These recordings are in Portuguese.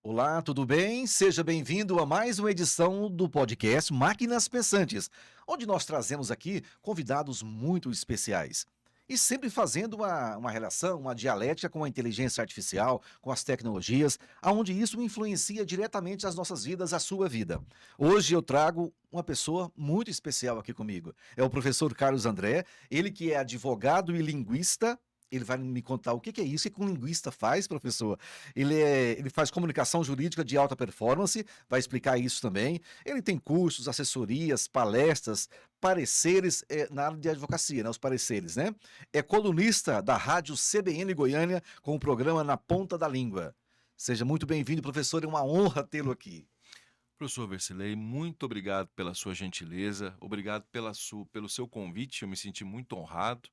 Olá, tudo bem? Seja bem-vindo a mais uma edição do podcast Máquinas Pensantes, onde nós trazemos aqui convidados muito especiais. E sempre fazendo uma relação, uma dialética com a inteligência artificial, com as tecnologias, aonde isso influencia diretamente as nossas vidas, a sua vida. Hoje eu trago uma pessoa muito especial aqui comigo. É o professor Carlos André, ele que é advogado e linguista. Ele vai me contar o que é isso, o que um linguista faz, professor. Ele faz comunicação jurídica de alta performance, vai explicar isso também. Ele tem cursos, assessorias, palestras, pareceres na área de advocacia, né? Os pareceres, né? É colunista da Rádio CBN Goiânia com o programa Na Ponta da Língua. Seja muito bem-vindo, professor. É uma honra tê-lo aqui. Professor Vercelay, muito obrigado pela sua gentileza, obrigado pelo seu convite, eu me senti muito honrado,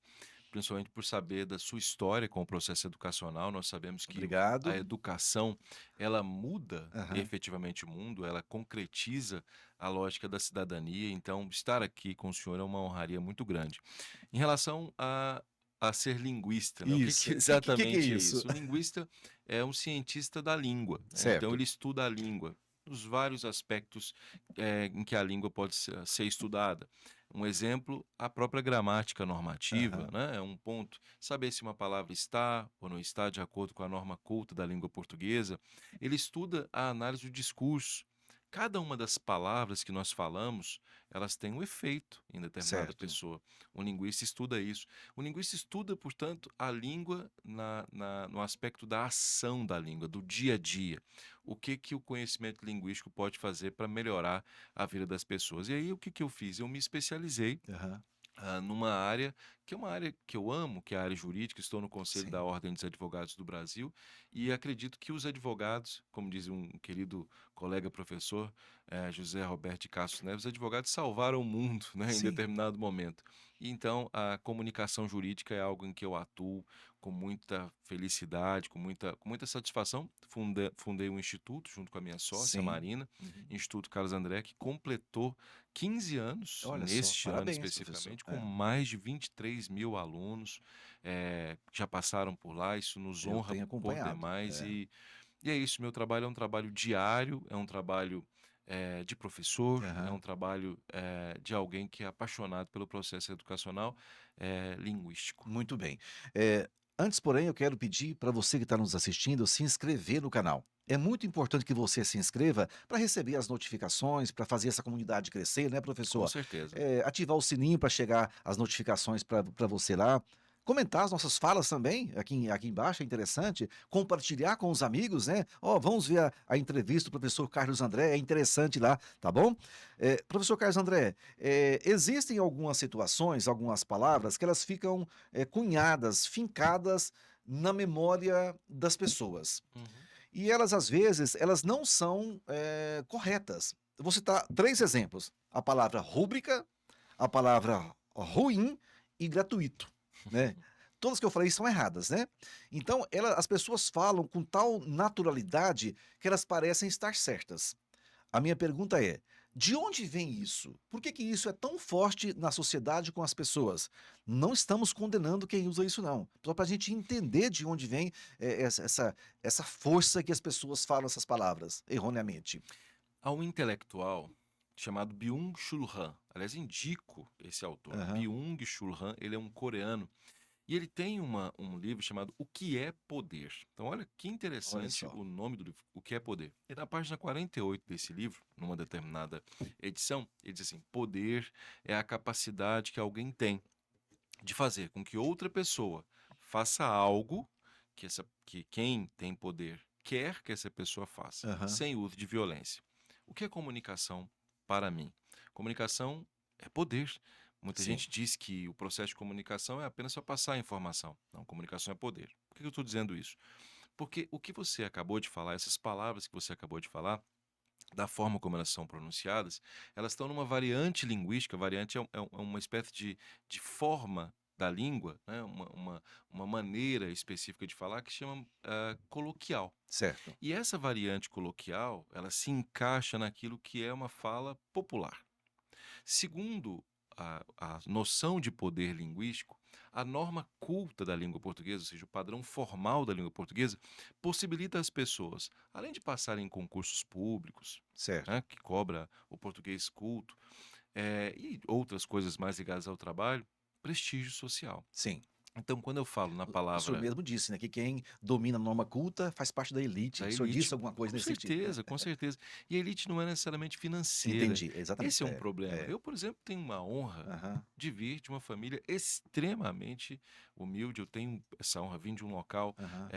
principalmente por saber da sua história com o processo educacional. Nós sabemos que a Obrigado. educação, ela muda Aham. efetivamente o mundo, ela concretiza a lógica da cidadania, então estar aqui com o senhor é uma honraria muito grande. Em relação a ser linguista, né? O que Isso. que O que é exatamente é isso? isso? O linguista é um cientista da língua, né? Então Certo. ele estuda a língua nos vários aspectos em que a língua pode ser estudada. Um exemplo, a própria gramática normativa, Aham. né, é um ponto. Saber se uma palavra está ou não está de acordo com a norma culta da língua portuguesa. Ele estuda a análise do discurso. Cada uma das palavras que nós falamos, elas têm um efeito em determinada Certo. pessoa. Um linguista estuda isso. O linguista estuda, portanto, a língua no aspecto da ação da língua, do dia a dia. O que que o conhecimento linguístico pode fazer para melhorar a vida das pessoas. E aí o que que eu fiz? Eu me especializei Aham. numa área que é uma área que eu amo, que é a área jurídica. Estou no Conselho da Sim. Ordem dos Advogados do Brasil e acredito que os advogados, como diz um querido colega professor, José Roberto de Castro Neves, os advogados salvaram o mundo, né, em Sim. determinado momento. E então a comunicação jurídica é algo em que eu atuo com muita felicidade, com muita satisfação. Fundei um instituto junto com a minha sócia, Sim. Marina, Uhum. Instituto Carlos André, que completou 15 anos, Olha só, neste ano parabéns, professor. especificamente, com É. mais de 23.000 alunos, que já passaram por lá. Isso nos Eu honra tenho por acompanhado. demais É. e é isso. Meu trabalho é um trabalho diário, é um trabalho, de professor, é um Aham. trabalho, de alguém que é apaixonado pelo processo educacional, linguístico. Muito bem. Antes, porém, eu quero pedir para você que está nos assistindo se inscrever no canal. É muito importante que você se inscreva para receber as notificações, para fazer essa comunidade crescer, né, Com professor? certeza. Ativar o sininho para chegar as notificações para você lá. Comentar as nossas falas também, aqui embaixo, é interessante. Compartilhar com os amigos, né? Ó, vamos ver a entrevista do professor Carlos André, é interessante lá, tá bom? Professor Carlos André, existem algumas situações, algumas palavras que elas ficam cunhadas, fincadas na memória das pessoas. Uhum. E elas, às vezes, elas não são corretas. Eu vou citar três exemplos: a palavra rúbrica, a palavra ruim e gratuito, né? Todas que eu falei são erradas, né? Então, as pessoas falam com tal naturalidade que elas parecem estar certas. A minha pergunta é: de onde vem isso? Por que que isso é tão forte na sociedade com as pessoas? Não estamos condenando quem usa isso não, só para a gente entender de onde vem, essa força que as pessoas falam essas palavras erroneamente. Há um intelectual chamado Byung-Chul Han, aliás, indico esse autor. Aham. Byung-Chul Han, ele é um coreano e ele tem um livro chamado O que é Poder. Então, olha que Olha interessante só. o nome do livro, O que é Poder. E na página 48 desse livro, numa determinada edição, ele diz assim: poder é a capacidade que alguém tem de fazer com que outra pessoa faça algo que quem tem poder quer que essa pessoa faça, Aham. sem uso de violência. O que é comunicação para mim? Comunicação é poder. Muita Sim. gente diz que o processo de comunicação é apenas só passar a informação. Não, comunicação é poder. Por que eu estou dizendo isso? Porque o que você acabou de falar, essas palavras que você acabou de falar, da forma como elas são pronunciadas, elas estão numa variante linguística. Variante é uma espécie de forma da língua, né? Uma maneira específica de falar que chama coloquial. Certo. E essa variante coloquial, ela se encaixa naquilo que é uma fala popular. Segundo a noção de poder linguístico, A norma culta da língua portuguesa, ou seja, o padrão formal da língua portuguesa, possibilita às pessoas, além de passarem em concursos públicos, Certo. né, que cobra o português culto, e outras coisas mais ligadas ao trabalho, prestígio social. Sim. Então, quando eu falo na O senhor palavra mesmo disse, né, que quem domina a norma culta faz parte da elite. da O senhor elite, disse alguma coisa com nesse sentido, né? certeza, com certeza. E a elite não é necessariamente financeira. Entendi, exatamente. Esse é um É, problema. é. Eu, por exemplo, tenho uma honra Aham, de vir de uma família extremamente humilde. Eu tenho essa honra, vim de um local aham.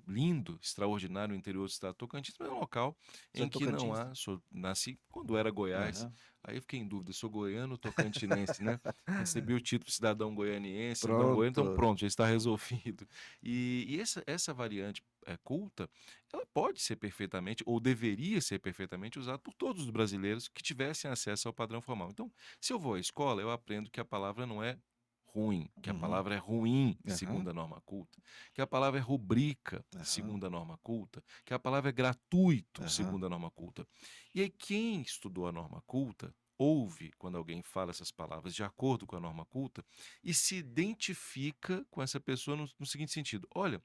lindo, extraordinário, no interior do estado do Tocantins, mas é um local O senhor em é que não Tocantins? há. Nasci quando era Goiás, Aham. aí eu fiquei em dúvida, sou goiano ou tocantinense, né? Recebi o título de cidadão goianiense, cidadão goiano, então Pronto. pronto, já está resolvido. E essa variante culta, ela pode ser perfeitamente, ou deveria ser perfeitamente usada por todos os brasileiros que tivessem acesso ao padrão formal. Então, se eu vou à escola, eu aprendo que a palavra não é ruim, que a Uhum. palavra é ruim, Aham, segundo a norma culta, que a palavra é rubrica, aham, segundo a norma culta, que a palavra é gratuito, aham, segundo a norma culta. E aí, quem estudou a norma culta, ouve quando alguém fala essas palavras de acordo com a norma culta e se identifica com essa pessoa no seguinte sentido: olha,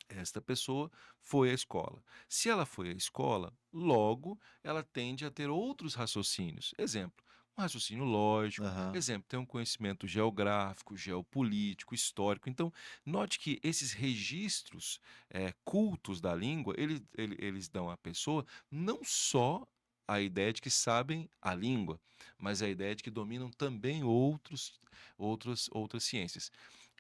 esta pessoa foi à escola. Se ela foi à escola, logo ela tende a ter outros raciocínios. Exemplo, um raciocínio lógico. aham. Exemplo, tem um conhecimento geográfico, geopolítico, histórico. Então, note que esses registros cultos da língua, eles dão à pessoa não só a ideia de que sabem a língua, mas a ideia de que dominam também outras ciências.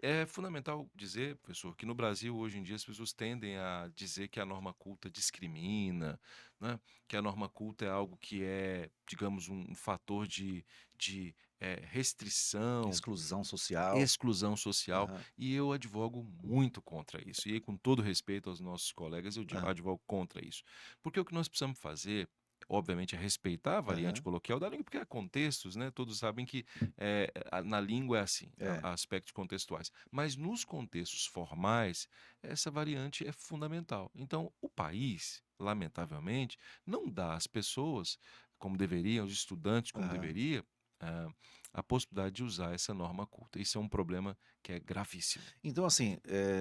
É fundamental dizer, professor, que no Brasil, hoje em dia, as pessoas tendem a dizer que a norma culta discrimina, né? Que a norma culta é algo que é, digamos, um fator de restrição, Exclusão social. exclusão social, Aham, e eu advogo muito contra isso. E aí, com todo respeito aos nossos colegas, eu aham, advogo contra isso. Porque o que nós precisamos fazer, obviamente, é respeitar a variante aham. coloquial da língua, porque há contextos, né? Todos sabem que na língua é assim, É. há aspectos contextuais. Mas nos contextos formais, essa variante é fundamental. Então, o país, lamentavelmente, não dá às pessoas, como deveriam, aos estudantes, como Aham. deveria, ah, a possibilidade de usar essa norma culta. Isso é um problema que é gravíssimo. Então, assim,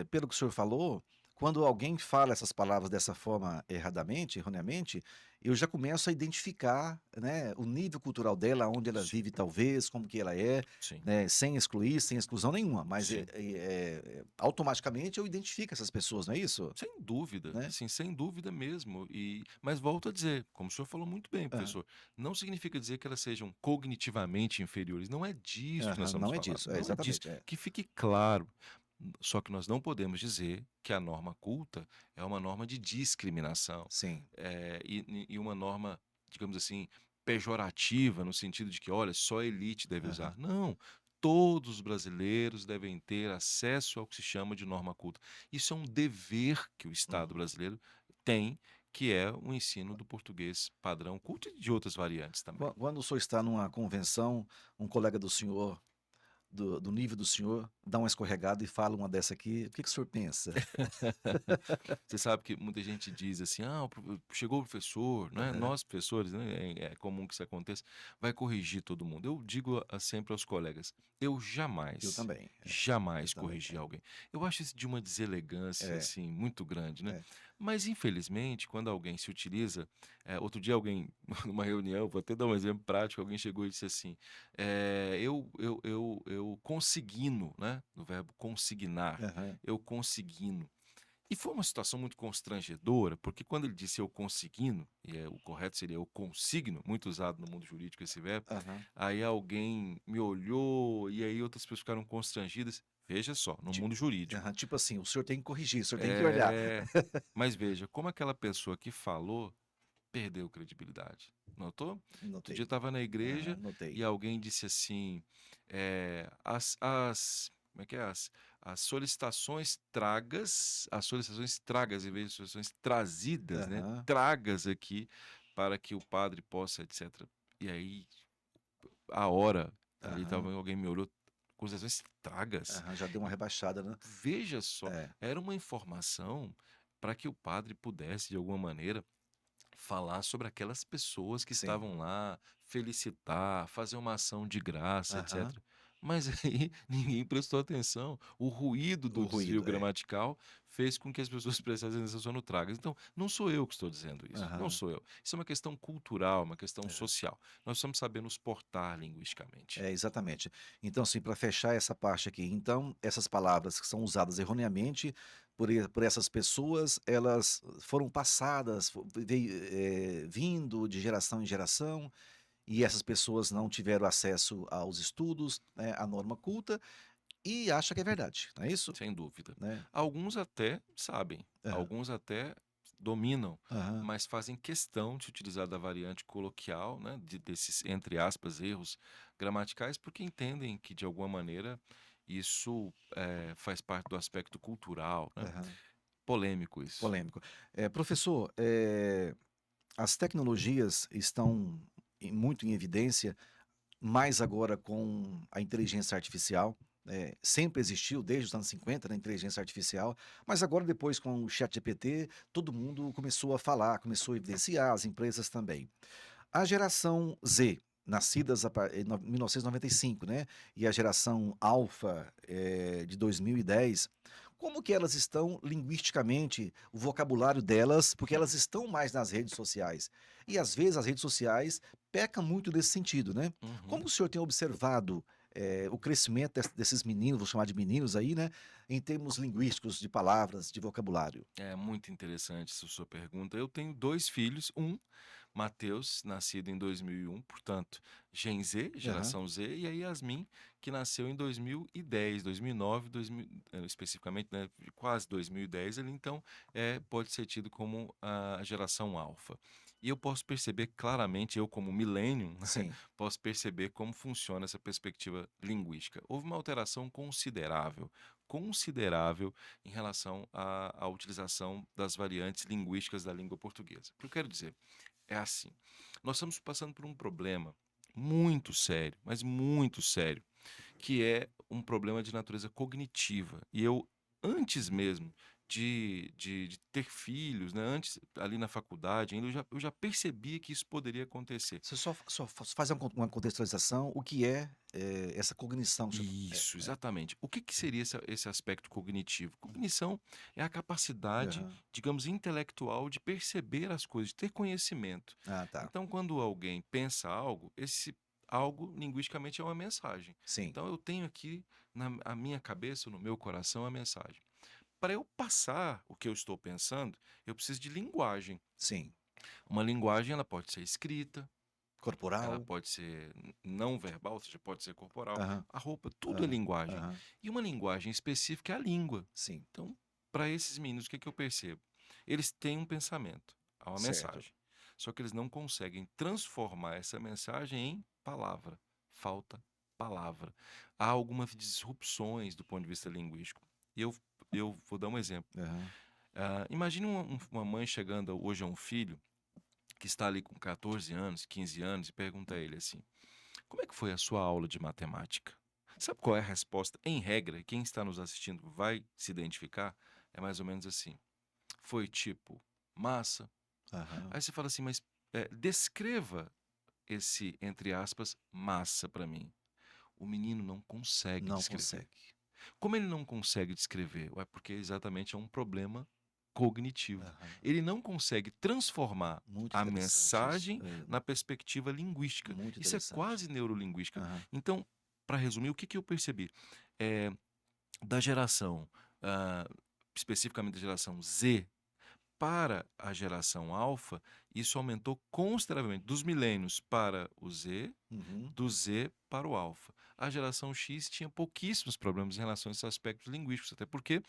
pelo que o senhor falou, quando alguém fala essas palavras dessa forma erradamente, erroneamente, eu já começo a identificar, né, o nível cultural dela, onde ela Sim, vive talvez, como que ela é, sim, né, sem excluir, sem exclusão nenhuma, mas, sim. automaticamente eu identifico essas pessoas, não é isso? Sem dúvida, Né? assim, sem dúvida mesmo. Mas volto a dizer, como o senhor falou muito bem, Aham, professor, não significa dizer que elas sejam cognitivamente inferiores. Não é disso que nós aham, estamos não é falando. disso, é Não é disso. exatamente, é. Que fique claro. Só que nós não podemos dizer que a norma culta é uma norma de discriminação, Sim, e uma norma, digamos assim, pejorativa, no sentido de que, olha, só a elite deve aham, usar. Não. Todos os brasileiros devem ter acesso ao que se chama de norma culta. Isso é um dever que o Estado uhum. brasileiro tem, que é o ensino do português padrão culto e de outras variantes também. Quando o senhor está numa convenção, um colega do senhor do nível do senhor, dá uma escorregada e fala uma dessa aqui, o que que o senhor pensa? Você sabe que muita gente diz assim: "Ah, chegou o professor", né, Aham, nós professores, né, é comum que isso aconteça, vai corrigir todo mundo. Eu digo sempre aos colegas: eu eu jamais, também, eu jamais também. corrigi alguém. Eu acho isso de uma deselegância, É, assim, muito grande, né. é. Mas infelizmente, quando alguém se utiliza outro dia alguém numa reunião, vou até dar um exemplo prático, alguém chegou e disse assim, eu consigno, né, no verbo consignar, Aham, eu consigno. E foi uma situação muito constrangedora, porque quando ele disse "eu consigno", o correto seria "eu consigno", muito usado no mundo jurídico esse verbo, aham. aí alguém me olhou, e aí outras pessoas ficaram constrangidas. Veja só, no Ti mundo jurídico. aham, tipo assim, o senhor tem que corrigir, o senhor tem que olhar. É, mas veja, como aquela pessoa que falou perdeu credibilidade. Notou? Outro dia eu Notei. estava na Aham, igreja notei. e alguém disse assim, como é que é? As solicitações tragas, em vez de solicitações trazidas, né? Aham, Tragas aqui para que o padre possa, etc. E aí, a hora, ali aham, estava alguém me olhou, acusações tragas. aham, já deu uma rebaixada, né. Veja só, É, era uma informação para que o padre pudesse, de alguma maneira, falar sobre aquelas pessoas que sim. estavam lá, felicitar, fazer uma ação de graça, Aham. etc. Mas aí ninguém prestou atenção. O ruído O do desvio ruído, é. gramatical fez com que as pessoas prestassem atenção no tragas. Então, não sou eu que estou dizendo isso, não Aham. sou eu. Isso é uma questão cultural, uma questão É. social. Nós precisamos saber nos portar linguisticamente. É, exatamente. Então, assim, para fechar essa parte aqui, então, essas palavras que são usadas erroneamente por essas pessoas, elas foram passadas, vindo de geração em geração, e essas pessoas não tiveram acesso aos estudos, né, à norma culta, e acha que é verdade, não é isso? Sem dúvida. Né? Alguns até sabem, Aham, alguns até dominam, aham, mas fazem questão de utilizar da variante coloquial, né, desses, entre aspas, erros gramaticais, porque entendem que, de alguma maneira, isso faz parte do aspecto cultural, né? aham. Polêmico isso. Polêmico. Professor, as tecnologias estão muito em evidência, mais agora com a inteligência artificial, sempre existiu desde os anos 50, né, inteligência artificial, mas agora depois com o ChatGPT, todo mundo começou a falar, começou a evidenciar, as empresas também. A geração Z, nascidas em 1995, né, e a geração alfa, de 2010, como que elas estão linguisticamente, o vocabulário delas, porque elas estão mais nas redes sociais. E às vezes as redes sociais pecam muito nesse sentido, né. Como Uhum. o senhor tem observado, o crescimento desses meninos, vou chamar de meninos aí, né, em termos linguísticos, de palavras, de vocabulário? É muito interessante essa sua pergunta. Eu tenho 2 filhos, um, Mateus, nascido em 2001, portanto, Gen Z, Aham, geração Z, e a Yasmin, que nasceu em 2010, 2009, 2000, especificamente, né, quase 2010 ali, então, pode ser tido como a geração alfa. E eu posso perceber claramente, eu como millennium, sim. posso perceber como funciona essa perspectiva linguística. Houve uma alteração considerável em relação à utilização das variantes linguísticas da língua portuguesa. O que eu quero dizer é assim: nós estamos passando por um problema muito sério, mas muito sério, que é um problema de natureza cognitiva. E eu, antes mesmo de ter filhos, né, antes, ali na faculdade, ainda eu já percebia que isso poderia acontecer. Você só faz uma contextualização, o que é, essa cognição que você Isso, exatamente. O que que seria esse aspecto cognitivo? Cognição é a capacidade, aham. digamos, intelectual de perceber as coisas, de ter conhecimento. Ah, tá. Então, quando alguém pensa algo, esse algo linguisticamente é uma mensagem. Sim, Então, eu tenho aqui na a minha cabeça, no meu coração, a mensagem. Para eu passar o que eu estou pensando, eu preciso de linguagem. sim. Uma linguagem, ela pode ser escrita, ela Corporal. pode ser não verbal, ou seja, pode ser corporal. Aham, A roupa, tudo é aham, linguagem. aham. E uma linguagem específica é a língua. Sim, Então, para esses meninos, o que que eu percebo? Eles têm um pensamento, há uma certo. mensagem. Só que eles não conseguem transformar essa mensagem em palavra. Falta palavra. Há algumas disrupções do ponto de vista linguístico. E eu vou dar um exemplo. Aham. Imagine uma mãe chegando hoje a um filho que está ali com 14 anos, 15 anos, e pergunta a ele assim: como é que foi a sua aula de matemática? Sabe qual é a resposta? Em regra, quem está nos assistindo vai se identificar. É mais ou menos assim. Foi tipo massa. Aham. Aí você fala assim, mas descreva esse, entre aspas, massa para mim. O menino não consegue Não descrever. consegue. Como ele não consegue descrever? É porque exatamente é um problema cognitivo. Aham. Ele não consegue transformar Muito a interessante isso. mensagem na perspectiva linguística. Muito Isso é interessante. quase neurolinguística. Aham. Então, para resumir, o que que eu percebi? Eh, da geração, ah, especificamente da geração Z, para a geração alfa, isso aumentou consideravelmente. Dos milênios para o Z, Uhum. do Z para o alfa. A geração X tinha pouquíssimos problemas em relação a esses aspectos linguísticos, até porque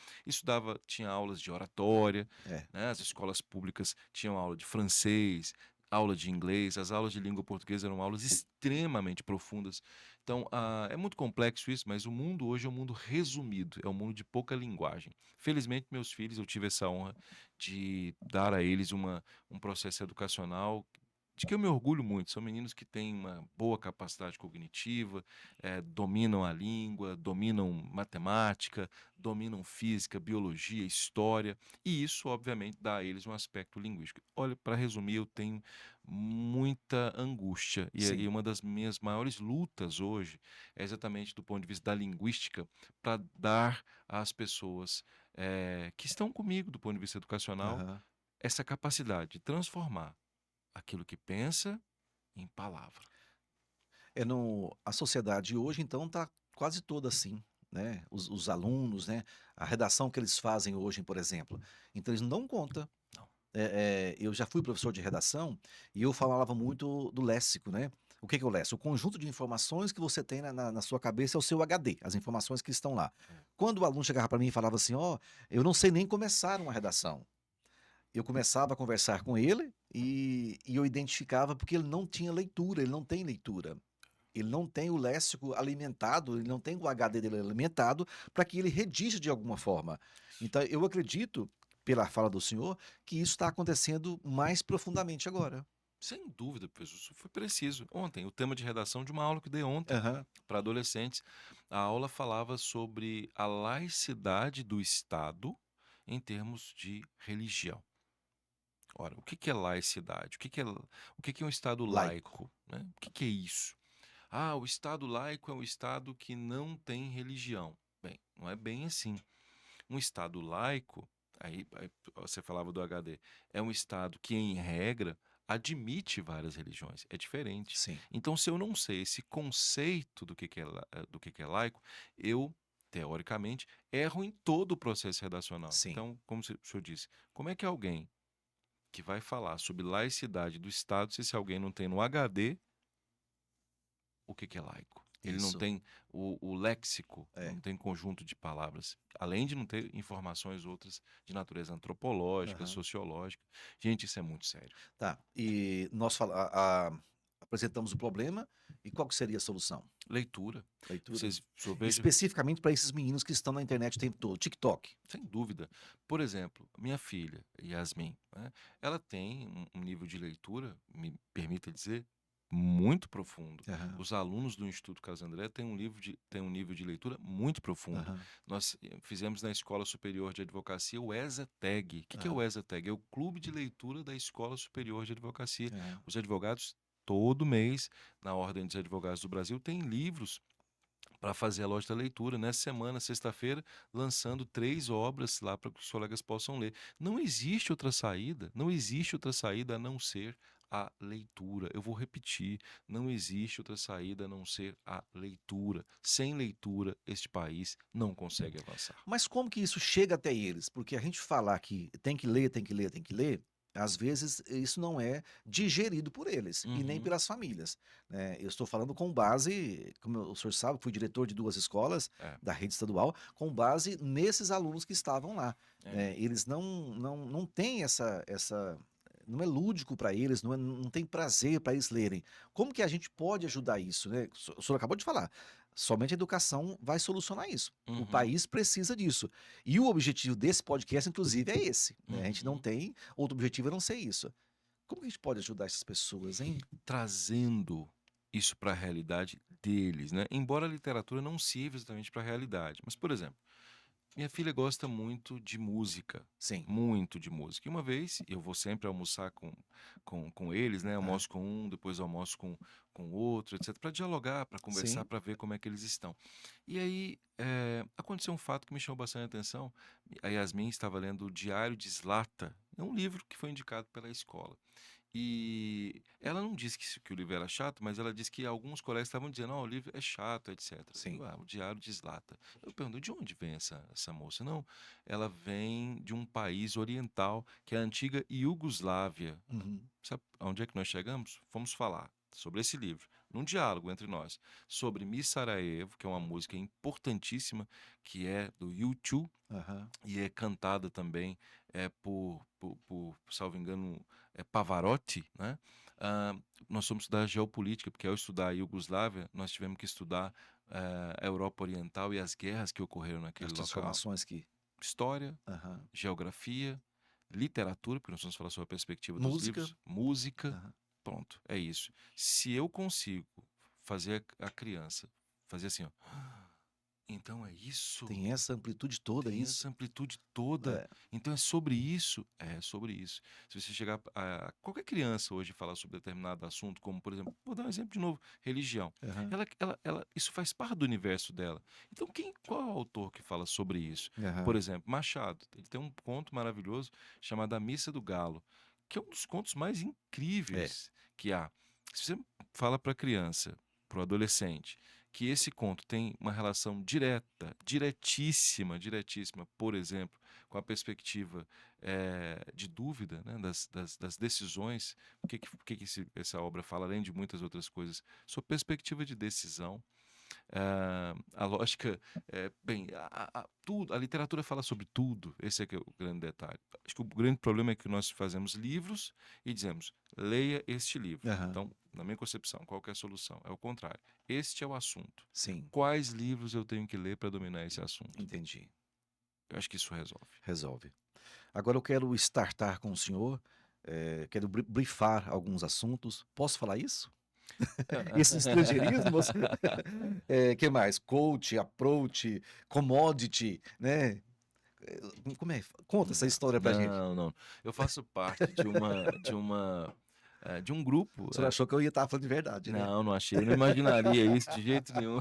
tinha aulas de oratória, É. né? As escolas públicas tinham aula de francês, aula de inglês, as aulas de língua portuguesa eram aulas extremamente profundas. Então, é muito complexo isso, mas o mundo hoje é um mundo resumido, é um mundo de pouca linguagem. Felizmente, meus filhos, eu tive essa honra de dar a eles um processo educacional de que eu me orgulho muito. São meninos que têm uma boa capacidade cognitiva, dominam a língua, dominam matemática, dominam física, biologia, história, e isso, obviamente, dá a eles um aspecto linguístico. Olha, para resumir, eu tenho muita angústia. E Sim. uma das minhas maiores lutas hoje é exatamente do ponto de vista da linguística, para dar às pessoas que estão comigo, do ponto de vista educacional, Aham. essa capacidade de transformar aquilo que pensa em palavra. É no a sociedade hoje, então, está quase toda assim, né, os alunos, né, a redação que eles fazem hoje, por exemplo, então eles não dão conta. Não. Eu já fui professor de redação e eu falava muito do léxico, né. O que que é o léxico? O conjunto de informações que você tem na sua cabeça é o seu HD, as informações que estão lá. É. Quando o aluno chegava para mim e falava assim: "Ó, eu não sei nem começar uma redação", eu começava a conversar com ele e eu identificava porque ele não tinha leitura, ele não tem leitura. Ele não tem o léxico alimentado, ele não tem o HD dele alimentado para que ele redija de alguma forma. Isso. Então eu acredito, pela fala do senhor, que isso está acontecendo mais profundamente agora. Sem dúvida, professor, isso foi preciso. Ontem, o tema de redação de uma aula que eu dei ontem Aham, para adolescentes, a aula falava sobre a laicidade do Estado em termos de religião. Ora, o que que é laicidade? O que que é um Estado laico. laico, né? O que que é isso? Ah, o Estado laico é um Estado que não tem religião. Bem, não é bem assim. Um Estado laico, aí você falava do HD, é um Estado que, em regra, admite várias religiões. É diferente. Sim, Então, se eu não sei esse conceito do que é laico, eu, teoricamente, erro em todo o processo redacional. sim. Então, como o senhor disse, como é que alguém que vai falar sobre laicidade do Estado, se esse alguém não tem no HD o que que é laico? Ele não Isso, tem o léxico, é. não tem conjunto de palavras, além de não ter informações outras de natureza antropológica, Aham. sociológica. Gente, isso é muito sério. Tá, e nós apresentamos o problema, e qual que seria a solução? Leitura. Leitura? Vocês, o senhor veja, Especificamente para esses meninos que estão na internet o tempo todo, TikTok. sem dúvida. Por exemplo, minha filha, Yasmin, né, ela tem um nível de leitura, me permita dizer, muito profundo. Aham, Os alunos do Instituto Carlos André têm um nível de leitura muito profundo. aham, Nós fizemos na Escola Superior de Advocacia o ESATEG. O que que é o aham, ESATEG? É o Clube de Leitura da Escola Superior de Advocacia. aham. Os advogados, todo mês, na Ordem dos Advogados do Brasil, têm livros para fazer a loja da leitura. Nessa semana, sexta-feira, lançando 3 obras lá para que os colegas possam ler. Não existe outra saída, não existe outra saída a não ser a leitura. Eu vou repetir, não existe outra saída a não ser a leitura. Sem leitura, este país não consegue avançar. Mas como que isso chega até eles? Porque a gente falar que tem que ler, tem que ler, tem que ler, às vezes isso não é digerido por eles e nem Uhum, pelas famílias, né. Eu estou falando com base, como o senhor sabe, fui diretor de 2 escolas é, da rede estadual, com base nesses alunos que estavam lá, é. né. Eles não têm essa não é lúdico para eles, não tem prazer para eles lerem. Como que a gente pode ajudar isso, né? O senhor acabou de falar, somente a educação vai solucionar isso. O Uhum, país precisa disso. E o objetivo desse podcast, inclusive, é esse, né, a gente não uhum. tem outro objetivo a não ser isso. Como que a gente pode ajudar essas pessoas, hein? Trazendo isso para a realidade deles, né? Embora a literatura não sirva exatamente para a realidade. Mas, por exemplo, minha filha gosta Sim. muito de música. E uma vez, eu vou sempre almoçar com eles, né? Aham. Almoço com um, depois almoço com outro, etc., para dialogar, para conversar, Sim. para ver como é que eles estão. E aí, aconteceu um fato que me chamou bastante atenção. A Yasmin estava lendo o Diário de Zlata, é um livro que foi indicado pela escola. E ela não disse que o livro era chato, mas ela disse que alguns colegas estavam dizendo: "Ó, o livro é chato, etc." Sim. O Diário de Zlata. Eu pergunto: "De onde vem essa moça?" "Não, ela vem de um país oriental, que é a antiga Iugoslávia." Uhum. Sabe aonde é que nós chegamos? Fomos falar sobre esse livro, num diálogo entre nós, sobre Miss Sarajevo, que é uma música importantíssima, que é do U2 Aham. e é cantada também salvo engano, Pavarotti, né? Ah, nós somos estudar geopolítica, porque ao estudar a Iugoslávia, nós tivemos que estudar a Europa Oriental e as guerras que ocorreram As naquele local. transformações que História, aham. geografia, literatura, porque nós vamos falar sobre a perspectiva dos Música. livros, música, Aham. pronto, é isso. Se eu consigo fazer a criança fazer assim, ó, Então é isso. Tem essa amplitude toda, é Tem isso? essa amplitude toda. É. Então é sobre isso? É sobre isso. Se você chegar a qualquer criança hoje e falar sobre determinado assunto, como por exemplo, vou dar um exemplo de novo, religião. Aham, Isso faz parte do universo dela. Então qual é o autor que fala sobre isso? Por aham. exemplo, Machado. Ele tem um conto maravilhoso chamado A Missa do Galo, que é um dos contos mais É, incríveis que há. Se você fala para a criança, para o adolescente, que esse conto tem uma relação direta, diretíssima, diretíssima, por exemplo, com a perspectiva de dúvida, né, das decisões. Essa obra fala, além de muitas outras coisas, sobre perspectiva de decisão. A lógica, bem, tudo, a literatura fala sobre tudo, esse é que é o grande detalhe. Acho que o grande problema é que nós fazemos livros e dizemos, leia este livro. aham. Então, na minha concepção, qual que é a solução? É o contrário. Este é o assunto. Sim, Quais livros eu tenho que ler para dominar esse assunto? entendi. Eu acho que isso resolve. Resolve. Agora eu quero startar com o senhor, quero brifar alguns assuntos. Posso falar isso? Esses estrangeirismos? Que mais? Coach, approach, commodity, né? Como é? Conta essa Não, história pra gente. não, não. Eu faço parte de um grupo. O senhor achou que eu ia estar falando de verdade, né? Não, não achei, não imaginaria isso de jeito nenhum.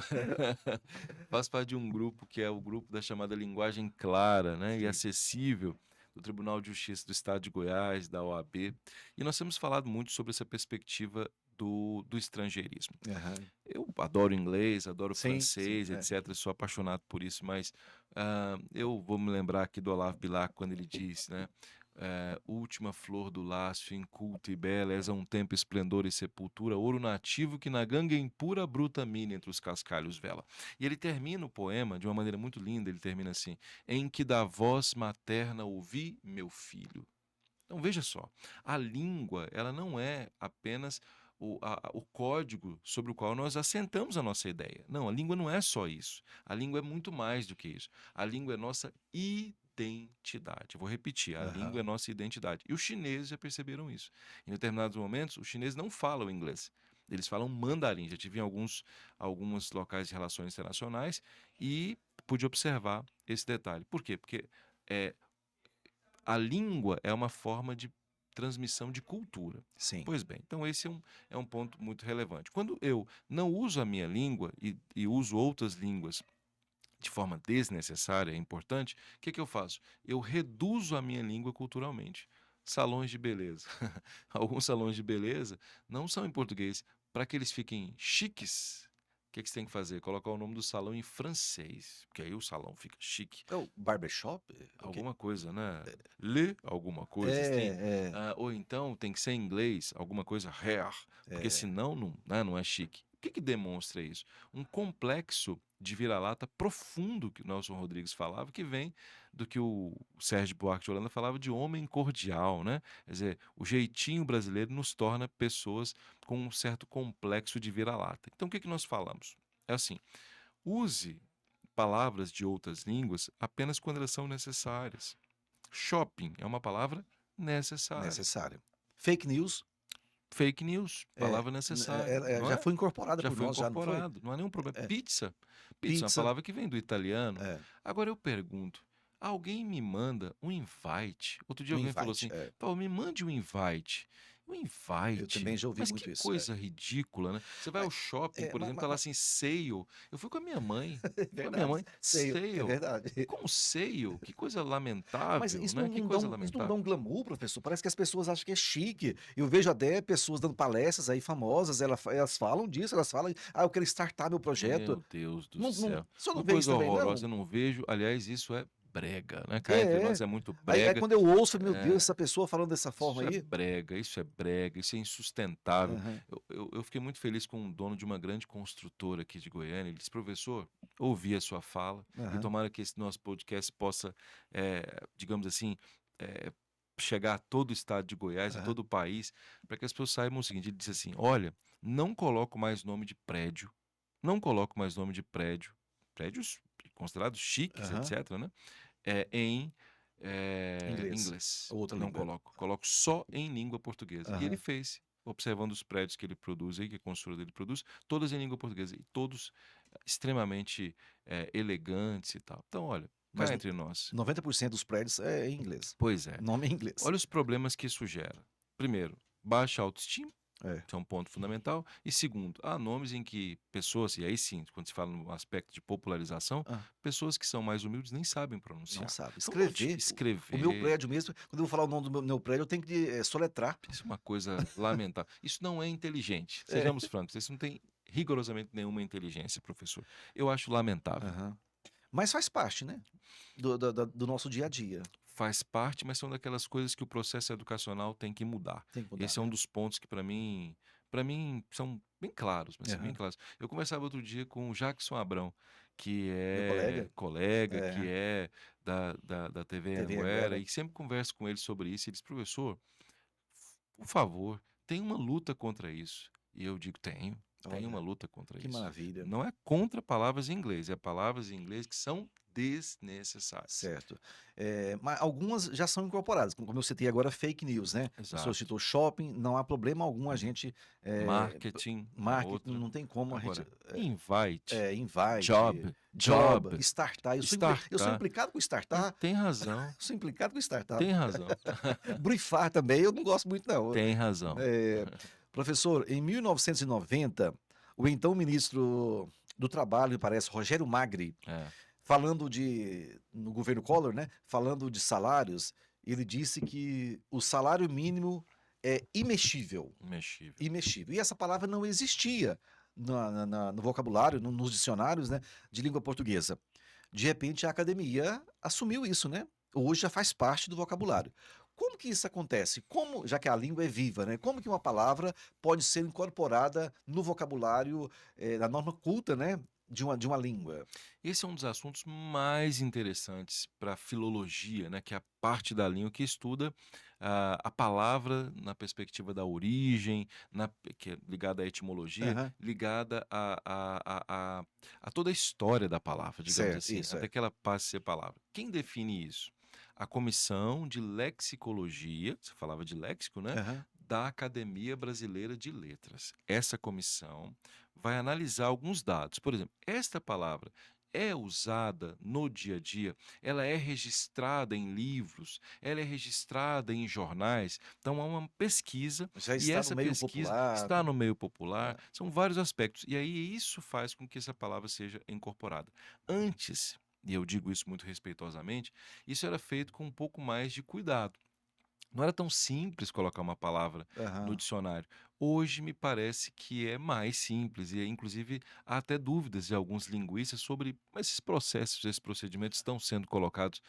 Faço parte de um grupo que é o grupo da chamada linguagem clara, né, e Sim. acessível do Tribunal de Justiça do Estado de Goiás, da OAB, e nós temos falado muito sobre essa perspectiva do estrangeirismo. Aham. Eu adoro inglês, adoro Sim, sim, francês, etc. Sou apaixonado por isso, mas eu vou me lembrar aqui do Olavo Bilac quando ele diz, né? Última flor do laço, inculta e bela, és a um tempo esplendor e sepultura, ouro nativo que na ganga impura bruta mina entre os cascalhos vela. E ele termina o poema de uma maneira muito linda, ele termina assim, em que da voz materna ouvi meu filho. Então veja só, a língua ela não é apenas o código sobre o qual nós assentamos a nossa ideia. Não, a língua não é só isso. A língua é muito mais do que isso. A língua é nossa identidade. Eu vou repetir, a língua é aham. nossa identidade. E os chineses já perceberam isso. Em determinados momentos, os chineses não falam inglês. Eles falam mandarim. Já tive em alguns locais de relações internacionais e pude observar esse detalhe. Por quê? Porque é, a língua é uma forma de transmissão de cultura. Sim, Pois bem, então esse é um ponto muito relevante. Quando eu não uso a minha língua e uso outras línguas de forma desnecessária, é importante, o que eu faço? Eu reduzo a minha língua culturalmente. Salões de beleza. Alguns salões de beleza não são em português. Para que eles fiquem chiques, o que você tem que fazer? Colocar o nome do salão em francês, porque aí o salão fica chique. é o barbershop? O quê? Alguma coisa, né? Le alguma coisa, assim. É, Ou então tem que ser em inglês, alguma coisa hair, porque é. senão não, né, não é chique. O que demonstra isso? Um complexo de vira-lata profundo que o Nelson Rodrigues falava, que vem do que o Sérgio Buarque de Holanda falava de homem cordial, né? Quer dizer, o jeitinho brasileiro nos torna pessoas com um certo complexo de vira-lata. Então, o que nós falamos? É assim, use palavras de outras línguas apenas quando elas são necessárias. Shopping é uma palavra necessária. Necessário. Fake news, Fake news, palavra necessária, não já é? foi incorporada Já por foi nós, já não foi? incorporado, não há nenhum problema. É. Pizza, pizza é uma Pizza, palavra que vem do italiano. é. Agora eu pergunto, alguém me manda um invite? Outro dia Um alguém falou invite, assim, é. Paulo, me mande um invite. Um Eu também invite? já ouvi Mas muito que isso. coisa ridícula, né? Você vai Mas ao shopping, por ma exemplo, ma tá lá ma assim, sale. Eu fui com a minha mãe. é Com a minha verdade, mãe, sei, sale. é verdade. Como sale? Que coisa Mas lamentável, isso né? Que coisa não dá lamentável. um glamour, professor? Parece que as pessoas acham que é chique. Eu vejo até pessoas dando palestras aí famosas, elas falam disso, elas falam: "Ah, eu quero startar meu projeto". Meu Deus do Não céu. o senhor não Uma vê isso coisa também não? horrorosa, eu não vejo. Aliás, isso é brega, né? Cá entre É, nós é muito aí brega. quando eu ouço, meu Deus, É, essa pessoa falando dessa forma isso é aí. brega, isso é brega, isso é insustentável. Aham, Eu fiquei muito feliz com um dono de uma grande construtora aqui de Goiânia. Ele disse, professor, ouvi a sua fala e aham, tomara que esse nosso podcast possa, digamos assim, eh, chegar a todo o estado de Goiás, a aham, todo o país, para que as pessoas saibam o seguinte: ele disse assim, olha, não coloco mais nome de prédio, não coloco mais nome de prédios considerados chiques, aham. etc., né? Em Inglês, inglês. outra Não língua. coloco. Coloco só em língua portuguesa. E ele Aham, fez, observando os prédios que ele produz aí, que a construtora dele produz, todas em língua portuguesa. E todos extremamente elegantes e tal. Então, olha, Mas cá entre nós. 90% dos prédios é em inglês. Pois é. Nome em inglês. Olha os problemas que isso gera. Primeiro, baixa autoestima, É. que é um ponto fundamental. E segundo, há nomes em que pessoas, e aí sim, quando se fala no aspecto de popularização, Hã. pessoas que são mais humildes nem sabem Não pronunciar. sabe. Então, não te Escrever, o meu escrever, prédio mesmo, quando eu vou falar o nome do meu prédio, eu tenho que, soletrar. isso é uma coisa lamentável. Isso não é inteligente. É. Sejamos francos, isso não tem rigorosamente nenhuma inteligência, professor. Eu acho lamentável. Aham. Mas faz parte, né, do nosso dia a dia. Faz parte, mas são daquelas coisas que o processo educacional tem que mudar. Tem que mudar, Esse é um né. dos pontos que para mim são bem claros, mas são bem Aham. claros. Eu conversava outro dia com o Jackson Abrão, que Meu é colega? colega, que É. é da TV TV Anguera, Anguera. e sempre converso com ele sobre isso. Ele diz: "Professor, por favor, tem uma luta contra isso". E eu digo: tenho uma Olha, luta contra que isso. maravilha. Não é contra palavras em inglês, é palavras em inglês que são desnecessárias. Certo. Mas algumas já são incorporadas, como eu citei agora, fake news, né. O senhor Exato. citou shopping, não há problema algum a Uhum. gente, Marketing é marketing, outra. não tem como a gente, Agora, invite, invite, job, job, job, startup, eu sou startup. implicado com startup, Tem razão, sou implicado com startup. tem razão, Brifar também eu não gosto muito não. tem razão. Eh, Professor, em 1990, o então ministro do Trabalho, me parece, Rogério Magri, É, falando no governo Collor, né, falando de salários, ele disse que o salário mínimo é imexível, imexível. imexível. E essa palavra não existia no vocabulário, nos dicionários, né, de língua portuguesa. De repente a academia assumiu isso, né, hoje já faz parte do vocabulário. Como que isso acontece? Como, já que a língua é viva, né, como que uma palavra pode ser incorporada no vocabulário, na norma culta, né, de uma língua? Esse é um dos assuntos mais interessantes para a filologia, né, que é a parte da língua que estuda a palavra na perspectiva da origem, que é ligada à etimologia, Aham. ligada a toda a história da palavra, digamos Certo, assim, isso até é. que ela passe a ser palavra. Quem define isso? A Comissão de Lexicologia, você falava de léxico, né? Aham. Da Academia Brasileira de Letras. Essa comissão vai analisar alguns dados. Por exemplo, esta palavra é usada no dia a dia, ela é registrada em livros, ela é registrada em jornais. Então há uma pesquisa Já e está no essa meio pesquisa popular. está no meio popular. É. São vários aspectos. E aí isso faz com que essa palavra seja incorporada. Antes, e eu digo isso muito respeitosamente, isso era feito com um pouco mais de cuidado. Não era tão simples colocar uma palavra no Aham. dicionário. Hoje me parece que é mais simples e, inclusive, há até dúvidas de alguns linguistas sobre como esses processos, esses procedimentos estão sendo colocados,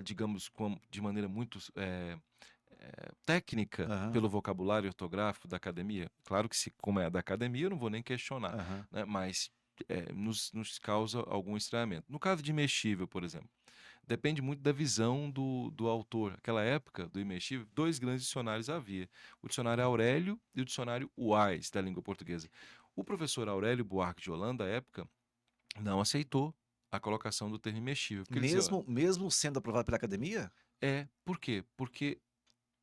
digamos, de maneira muito técnica Aham. pelo vocabulário ortográfico da academia. Claro que, se como é da academia, eu não vou nem questionar, Aham. né? Mas nos causa algum estranhamento. No caso de mexível, por exemplo. Depende muito da visão do autor. Naquela época, do imexível, 2 grandes dicionários havia: o dicionário Aurélio e o dicionário Wise, da língua portuguesa. O professor Aurélio Buarque de Holanda, à época, não aceitou a colocação do termo imexível, porque ele dizia: "Olha, Mesmo sendo aprovado pela academia? por quê? Porque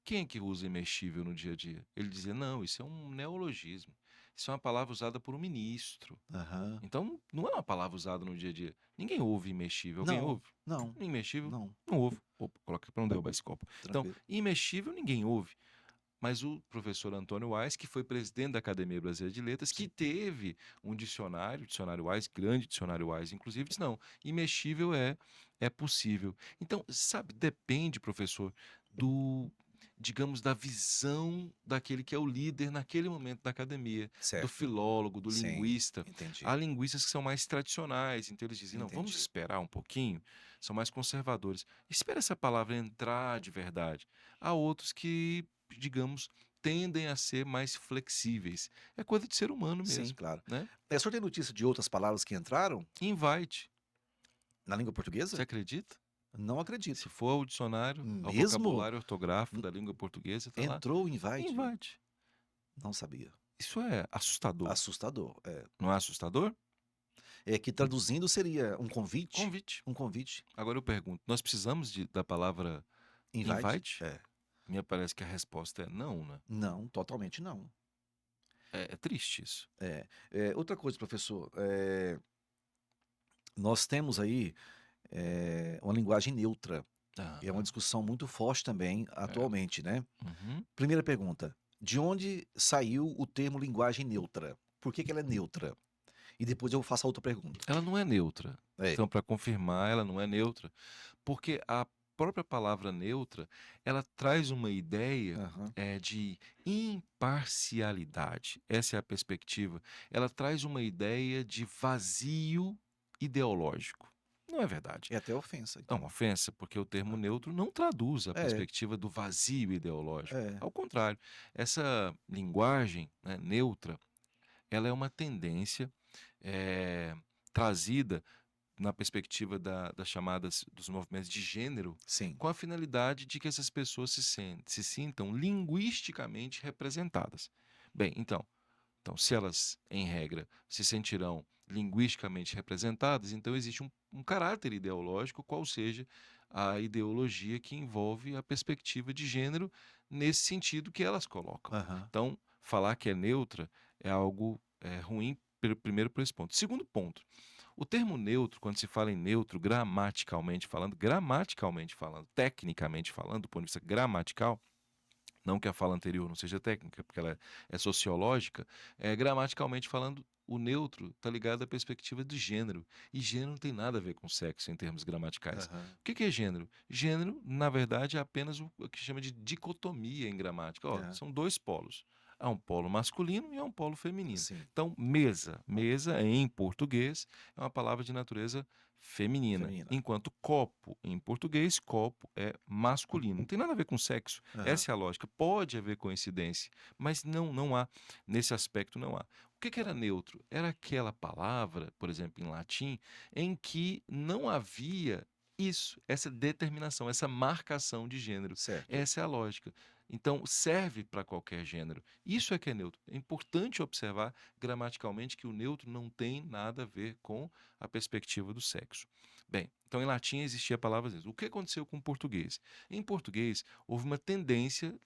quem é que usa imexível no dia a dia?". Ele dizia: "Não, isso é um neologismo, isso é uma palavra usada por um ministro. Aham. Então, não é uma palavra usada no dia a dia. Ninguém ouve imexível. Alguém Não, ouve? não, Imexível, não. não ouve". Opa, coloca para não derrubar esse copo. Então, Tranquilo. imexível ninguém ouve. Mas o professor Antônio Wise, que foi presidente da Academia Brasileira de Letras, que Sim. teve um dicionário, dicionário Wise, grande dicionário Wise, inclusive, disse: não, imexível é possível. Então, sabe, depende, professor, do, digamos, da visão daquele que é o líder naquele momento da academia, do Certo. filólogo, do Sim, linguista. entendi, Há linguistas que são mais tradicionais, então eles dizem: não, vamos entendi. esperar um pouquinho, são mais conservadores. Espera essa palavra entrar de verdade. Há outros que, digamos, tendem a ser mais flexíveis. É coisa de ser humano Sim, mesmo, claro. né? O senhor tem notícia de outras palavras que entraram Invite, na língua você portuguesa? acredita? Não Se acredito. for ao dicionário, ao Mesmo? vocabulário ortográfico N da língua portuguesa, está lá, Entrou o invite? invite. Não sabia. Isso é assustador. Assustador, é. Não é assustador? É que traduzindo seria um convite? Convite. Um convite? Agora eu pergunto, nós precisamos da palavra Invite? invite? É. Me parece que a resposta é não, né? Não, totalmente não. É triste isso. Outra coisa, professor, nós temos aí uma linguagem neutra. E é uma Aham, discussão muito forte também é. atualmente, né? Uhum. Primeira pergunta: de onde saiu o termo linguagem neutra? Por que que ela é neutra? E depois eu faço a outra pergunta. Ela não é neutra. É. Então, para confirmar, ela não é neutra, porque a própria palavra neutra, ela traz uma ideia, Aham. de imparcialidade. Essa é a perspectiva. Ela traz uma ideia de vazio ideológico. Não é verdade. É até ofensa, É uma então. ofensa, porque o termo neutro não traduz a É, perspectiva do vazio ideológico. é. Ao contrário, essa linguagem, né, neutra, ela é uma tendência, eh, trazida na perspectiva das chamadas dos movimentos de gênero, Sim. com a finalidade de que essas pessoas se sintam linguisticamente representadas. Bem, então, se elas, em regra, se sentirão linguisticamente representadas, então existe um caráter ideológico, qual seja a ideologia que envolve a perspectiva de gênero nesse sentido que elas colocam. Aham. Então, falar que é neutra é algo ruim, primeiro por esse ponto. Segundo ponto, o termo neutro, quando se fala em neutro, gramaticalmente falando, tecnicamente falando, do ponto de vista gramatical, não que a fala anterior não seja técnica, porque ela é sociológica, gramaticalmente falando, o neutro está ligado à perspectiva de gênero. E gênero não tem nada a ver com sexo em termos gramaticais. Aham. O que é gênero? Gênero, na verdade, é apenas o que chama de dicotomia em gramática. Ó, Aham. são dois polos. Há um polo masculino e há um polo feminino. Sim. Então, mesa em português é uma palavra de natureza feminina, Feminina. enquanto copo em português, copo é masculino. Não tem nada a ver com sexo. Aham. Essa é a lógica. Pode haver coincidência, mas não há. Nesse aspecto, não há. O que era neutro? Era aquela palavra, por exemplo, em latim, em que não havia isso, essa determinação, essa marcação de gênero. Certo. Essa é a lógica. Então, serve para qualquer gênero. Isso é que é neutro. É importante observar gramaticalmente que o neutro não tem nada a ver com a perspectiva do sexo. Bem, então em latim existia a palavra vezes. O que aconteceu com o português? Em português, houve uma tendência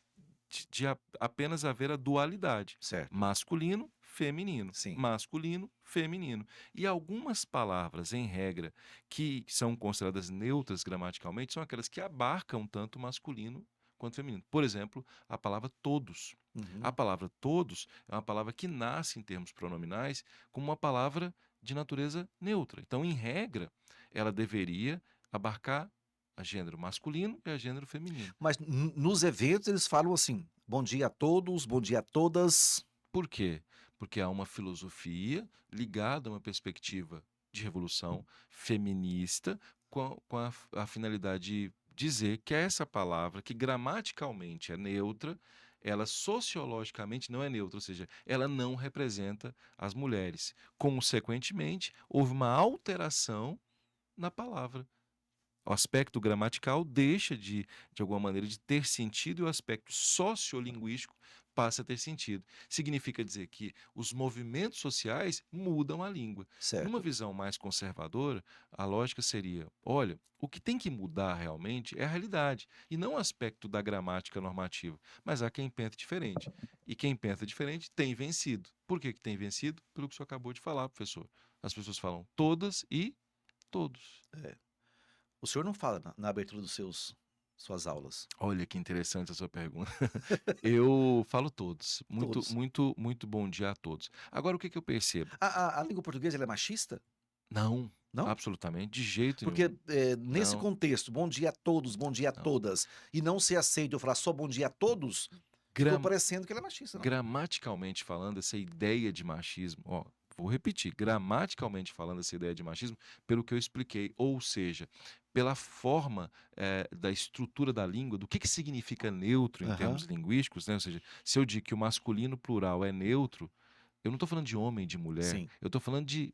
de apenas haver a dualidade: Certo. masculino, feminino, Sim. masculino, feminino. E algumas palavras, em regra, que são consideradas neutras gramaticalmente, são aquelas que abarcam tanto o masculino quanto o feminino. Por exemplo, a palavra todos. A Uhum. palavra todos é uma palavra que nasce em termos pronominais como uma palavra de natureza neutra. Então, em regra, ela deveria abarcar a gênero masculino e a gênero feminino. Mas nos eventos eles falam assim: "Bom dia a todos, bom dia a todas". Por quê? Porque há uma filosofia ligada a uma perspectiva de revolução feminista com a finalidade de dizer que essa palavra, que gramaticalmente é neutra, ela sociologicamente não é neutra, ou seja, ela não representa as mulheres. Consequentemente, houve uma alteração na palavra. O aspecto gramatical deixa de alguma maneira, de ter sentido e o aspecto sociolinguístico passa a ter sentido. Significa dizer que os movimentos sociais mudam a língua. Numa Certo. visão mais conservadora, a lógica seria: olha, o que tem que mudar realmente é a realidade, e não o aspecto da gramática normativa. Mas há quem pensa diferente. E quem pensa diferente tem vencido. Por que tem vencido? Pelo que o senhor acabou de falar, professor. As pessoas falam todas e todos. É. O senhor não fala na abertura dos suas aulas? Olha que interessante a sua pergunta. Eu falo todos. Muito, Todos. muito, muito bom dia a todos. Agora, o que que eu percebo? A língua portuguesa ela é machista? Não, Não? absolutamente, de jeito nenhum. Porque, nesse Não, contexto, bom dia a todos, bom dia a não. todas, e não ser aceito eu falar só bom dia a todos, ficou Gram- parecendo que ele é machista, não? gramaticalmente falando, essa ideia de machismo, ó, vou repetir, gramaticalmente falando, essa ideia de machismo, pelo que eu expliquei, ou seja, pela forma da estrutura da língua, do que significa neutro em termos Aham. linguísticos, né? Ou seja, se eu digo que o masculino plural é neutro, eu não estou falando de homem e de mulher, Sim. eu estou falando de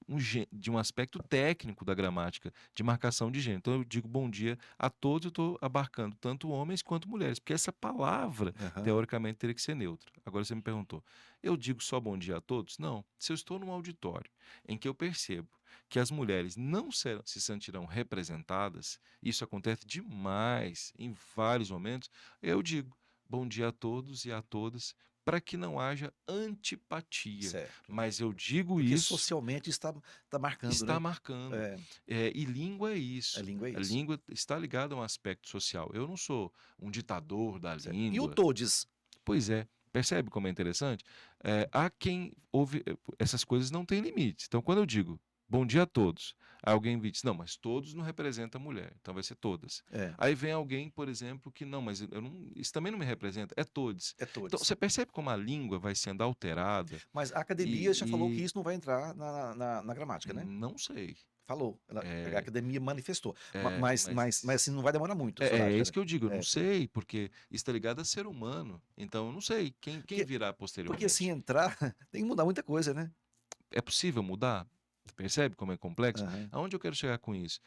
um aspecto técnico da gramática, de marcação de gênero. Então eu digo bom dia a todos, eu estou abarcando tanto homens quanto mulheres, porque essa palavra, Aham. teoricamente, teria que ser neutra. Agora você me perguntou, eu digo só bom dia a todos? Não. Se eu estou num auditório em que eu percebo que as mulheres não se sentirão representadas, isso acontece demais em vários momentos, eu digo bom dia a todos e a todas, para que não haja antipatia. certo. Mas eu digo Porque isso, socialmente está marcando, está né. marcando. É, E língua é a isso. língua é A isso, língua está ligada a um aspecto social. Eu não sou um ditador da certo. E o língua. todes? Pois é, percebe como é interessante? Há quem ouve essas coisas não têm limites. Então, quando eu digo bom dia a todos, aí alguém me diz, não, mas todos não representa a mulher, então vai ser todas. É, Aí vem alguém, por exemplo, que não, mas eu não, isso também não me representa, é todos. é Então, todes. você percebe como a língua vai sendo alterada Mas a academia já falou que e isso não vai entrar na gramática, né. não sei. Falou, a É, academia manifestou. Ma é, mas mas assim, não vai demorar muito, você é acha, isso né? que eu digo, eu não É, sei, porque isso está ligado a ser humano. Então, eu não sei quem porque virá porque se posteriormente. entrar, tem que mudar muita coisa, né? É possível mudar? Percebe como é complexo? Aham, Aonde eu quero chegar com isso?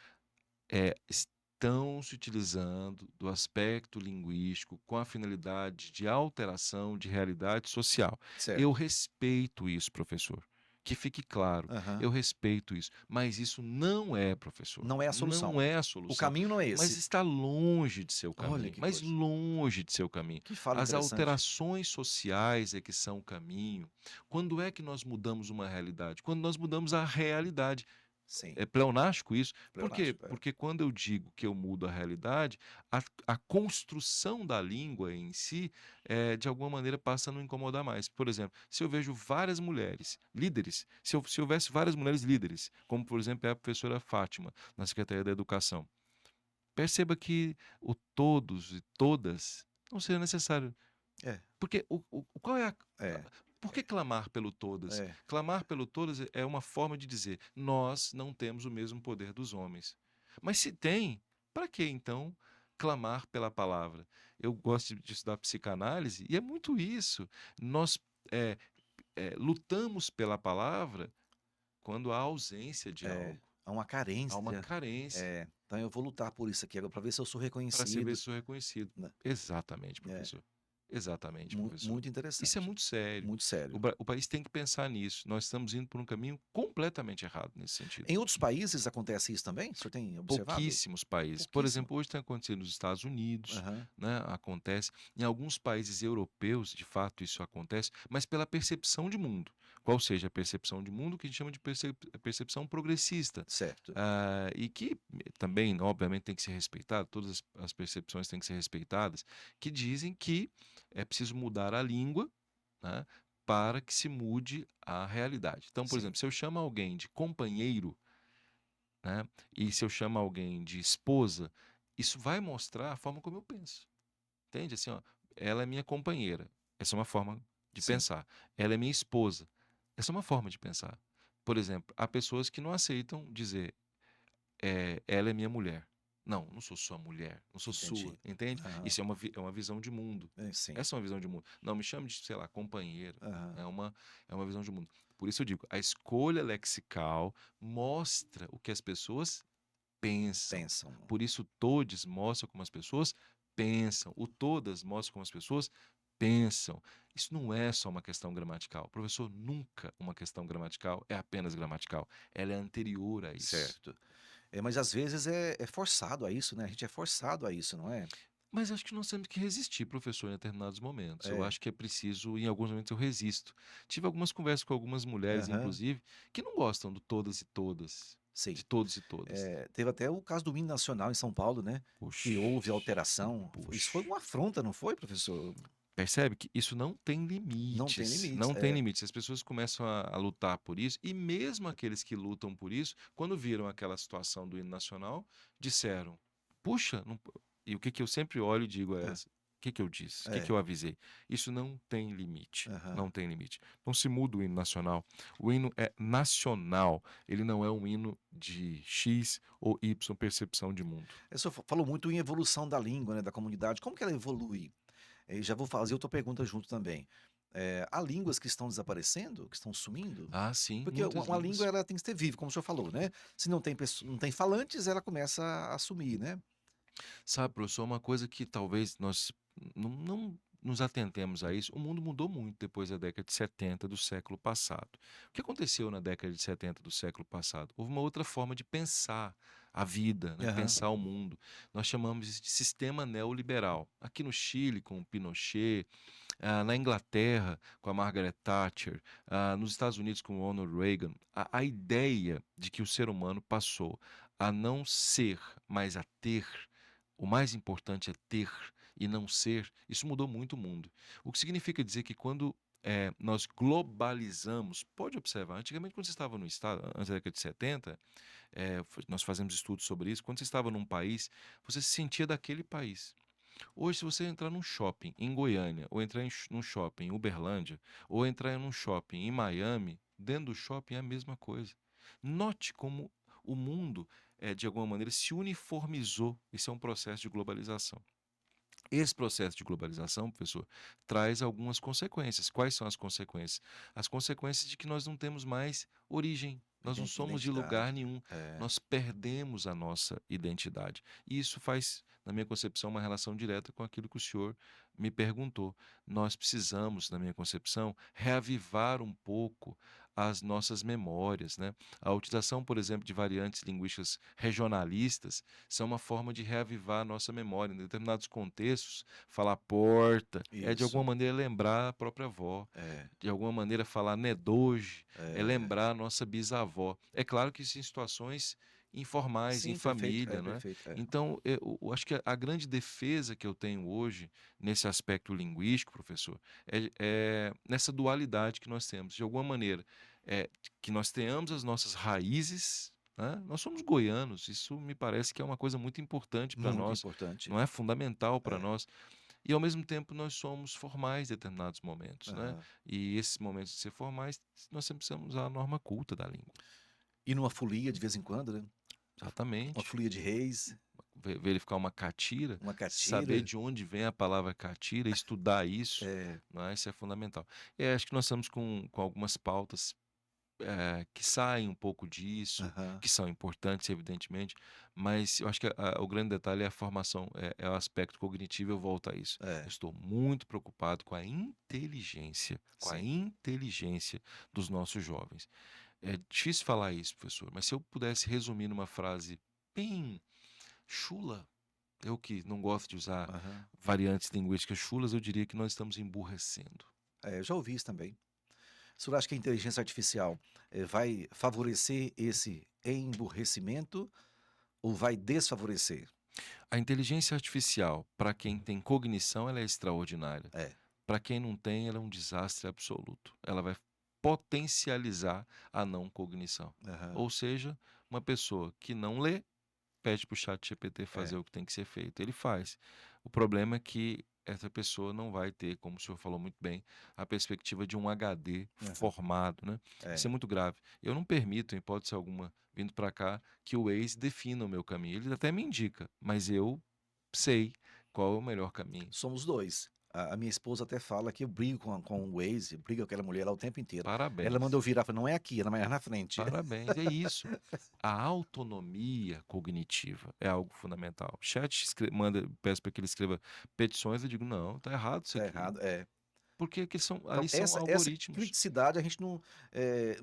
Estão se utilizando do aspecto linguístico com a finalidade de alteração de realidade social. Eu certo. respeito isso, professor. Que fique claro, Aham. eu respeito isso, mas isso não é, professor, Não é a solução. não é a O solução. caminho não é Mas esse. está longe de ser o Olha caminho, que mas coisa. longe de ser o caminho. Que fala As interessante. alterações sociais é que são o caminho. Quando é que nós mudamos uma realidade? Quando nós mudamos a realidade. Sim, É pleonástico isso. Por quê? pleonástico, é. Porque quando eu digo que eu mudo a realidade, a construção da língua em si, de alguma maneira passa a não incomodar mais. Por exemplo, se eu vejo várias mulheres líderes, se houvesse várias mulheres líderes, como por exemplo é a professora Fátima, na Secretaria da Educação, perceba que o todos e todas não seria necessário. É, Porque qual é a. é, Por que clamar pelo todas? é. Clamar pelo todas é uma forma de dizer: nós não temos o mesmo poder dos homens. Mas se tem, para que então clamar pela palavra? Eu gosto de estudar psicanálise e é muito isso. Nós é, lutamos pela palavra quando há ausência de É, algo, há uma há uma carência. carência É, então eu vou lutar por isso aqui agora para ver se eu sou para se ver reconhecido, sou reconhecido. né. Exatamente, É, professor. Exatamente, professor. muito Isso é interessante, muito sério. muito sério. O país tem que pensar nisso. Nós estamos indo por um caminho completamente errado nesse sentido. Em outros países acontece isso também? O senhor tem observado? Pouquíssimos países. Por Pouquíssimo. exemplo, hoje tem acontecido nos Estados Unidos, Aham, né? Acontece. Em alguns países europeus, de fato, isso acontece, mas pela percepção de mundo. Qual seja a percepção de mundo que a gente chama de percepção progressista. certo. E que também, obviamente, tem que ser respeitado, todas as percepções têm que ser respeitadas, que dizem que é preciso mudar a língua, né, para que se mude a realidade. Então, por Sim, exemplo, se eu chamo alguém de companheiro, né, e se eu chamo alguém de esposa, isso vai mostrar a forma como eu penso. Entende? Assim, ó, ela é minha companheira. Essa é uma forma de sim, pensar. Ela é minha esposa. Essa é uma forma de pensar. Por exemplo, há pessoas que não aceitam dizer ela é minha mulher. Não, não sou sua mulher, não sou sua, entendi. entende? Aham, Isso é uma visão de mundo. sim. Essa é uma visão de mundo. Não, me chame de, sei lá, companheira. Aham. É uma visão de mundo. Por isso eu digo, a escolha lexical mostra o que as pessoas pensam. Pensam. Por isso, todes mostra como as pessoas pensam. O todas mostra como as pessoas pensam. Isso não é só uma questão gramatical. Professor, nunca uma questão gramatical é apenas gramatical. Ela é anterior a isso. Certo. Mas às vezes é forçado a isso, né, a gente é forçado a isso, não é? Mas acho que nós temos que resistir, professor, em determinados momentos. Eu É. acho que é preciso, em alguns momentos eu resisto. Tive algumas conversas com algumas mulheres, Aham. inclusive, que não gostam do todas e todas, Sim. de todos e todas. Teve até o caso do hino nacional em São Paulo, né, que houve Puxa, alteração. Isso foi puxa. uma afronta, não foi, professor? Percebe que isso não tem Não tem limites, limites. não tem É. limites. As pessoas começam a lutar por isso, e mesmo aqueles que lutam por isso, quando viram aquela situação do hino nacional, disseram: puxa, e o que eu sempre olho e digo a Hã. elas: o que eu disse? O que É. eu avisei? Isso não tem limite. Aham. Não tem limite. Não se muda o hino nacional. O hino é nacional. Ele não é um hino de X ou Y percepção de mundo. O senhor falou muito em evolução da língua, né, da comunidade, como que ela evolui? Já vou fazer outra pergunta junto também. Há línguas que estão desaparecendo, que estão sumindo? Ah, sim, Porque muitas uma língua línguas. ela tem que ser viva, como o senhor falou, né. Se não tem falantes, ela começa a sumir, né. Sabe, professor, uma coisa que talvez nós não nos atentemos a isso, o mundo mudou muito depois da década de 70 do século passado. O que aconteceu na década de 70 do século passado? Houve uma outra forma de pensar a vida, né, Aham. pensar o mundo. Nós chamamos isso de sistema neoliberal. Aqui no Chile, com o Pinochet, Na Inglaterra, com a Margaret Thatcher, nos Estados Unidos, com o Ronald Reagan, a ideia de que o ser humano passou a não ser, mas a ter, o mais importante é ter e não ser, isso mudou muito o mundo. O que significa dizer que quando nós globalizamos, pode observar, antigamente quando você estava no estado, antes da década de 70, nós fazemos estudos sobre isso, quando você estava num país, você se sentia daquele país. Hoje, se você entrar num shopping em Goiânia, ou entrar num shopping em Uberlândia, ou entrar num shopping em Miami, dentro do shopping é a mesma coisa. Note como o mundo, de alguma maneira, se uniformizou. Isso é um processo de globalização. Esse processo de globalização, professor, traz algumas consequências. Quais são as consequências? As consequências de que nós não temos mais origem, nós não somos de lugar Identidade. nenhum, É. nós perdemos a nossa identidade. E isso faz, na minha concepção, uma relação direta com aquilo que o senhor me perguntou. Nós precisamos, na minha concepção, reavivar um pouco as nossas memórias, né? A utilização, por exemplo, de variantes linguísticas regionalistas são uma forma de reavivar a nossa memória. Em determinados contextos, falar porta é de alguma Isso. maneira lembrar a própria avó. É, De alguma maneira falar nedoje é é. lembrar a nossa bisavó. É claro que isso em situações informais, em Sim, perfeito. É, família, não é? perfeito. É. Então, eu acho que a grande defesa que eu tenho hoje, nesse aspecto linguístico, professor, é nessa dualidade que nós temos. De alguma maneira, que nós tenhamos as nossas raízes, né? Nós somos goianos, isso me parece que é uma coisa muito importante para Muito nós, importante. não é fundamental para É. nós, e ao mesmo tempo nós somos formais em determinados momentos, né? Aham. E esses momentos de ser formais, nós sempre precisamos usar a norma culta da língua. E numa folia de vez em quando, né? Uma Exatamente. folia de reis, Verificar uma catira, uma saber catira. de onde vem a palavra catira, estudar isso, É. não é? Isso é fundamental. Acho que nós estamos com algumas pautas que saem um pouco disso, Aham. que são importantes, evidentemente, mas eu acho que o grande detalhe é a formação, é o aspecto cognitivo, eu volto a isso. Eu É. estou muito preocupado com a Sim. inteligência dos nossos jovens. É difícil falar isso, professor, mas se eu pudesse resumir numa frase bem chula, eu que não gosto de usar Aham. variantes linguísticas chulas, eu diria que nós estamos emburrecendo. É, eu já ouvi isso também. O senhor acha que a inteligência artificial, vai favorecer esse emburrecimento ou vai desfavorecer? A inteligência artificial, para quem tem cognição, ela é extraordinária. É. Para quem não tem, ela é um desastre absoluto. Ela vai potencializar a não cognição. Aham. Ou seja, uma pessoa que não lê, pede para o chat GPT fazer É. o que tem que ser feito. Ele faz. O problema é que essa pessoa não vai ter, como o senhor falou muito bem, a perspectiva de um HD Aham. formado, né? Isso é É. muito grave. Eu não permito, em hipótese alguma, vindo para cá, que o Waze defina o meu caminho. Ele até me indica, mas eu sei qual é o melhor caminho. Somos 2. A minha esposa até fala que eu brigo com o Waze, brigo com aquela mulher lá o tempo inteiro. Ela Parabéns. manda eu virar, fala: "Não é aqui, é mais na frente". Parabéns, é isso. A autonomia cognitiva é algo fundamental. Chat peço para que ele escreva petições, eu digo, não, tá errado isso Tá aqui. errado, é. Porque Então ali são essa algoritmos. criticidade a gente não,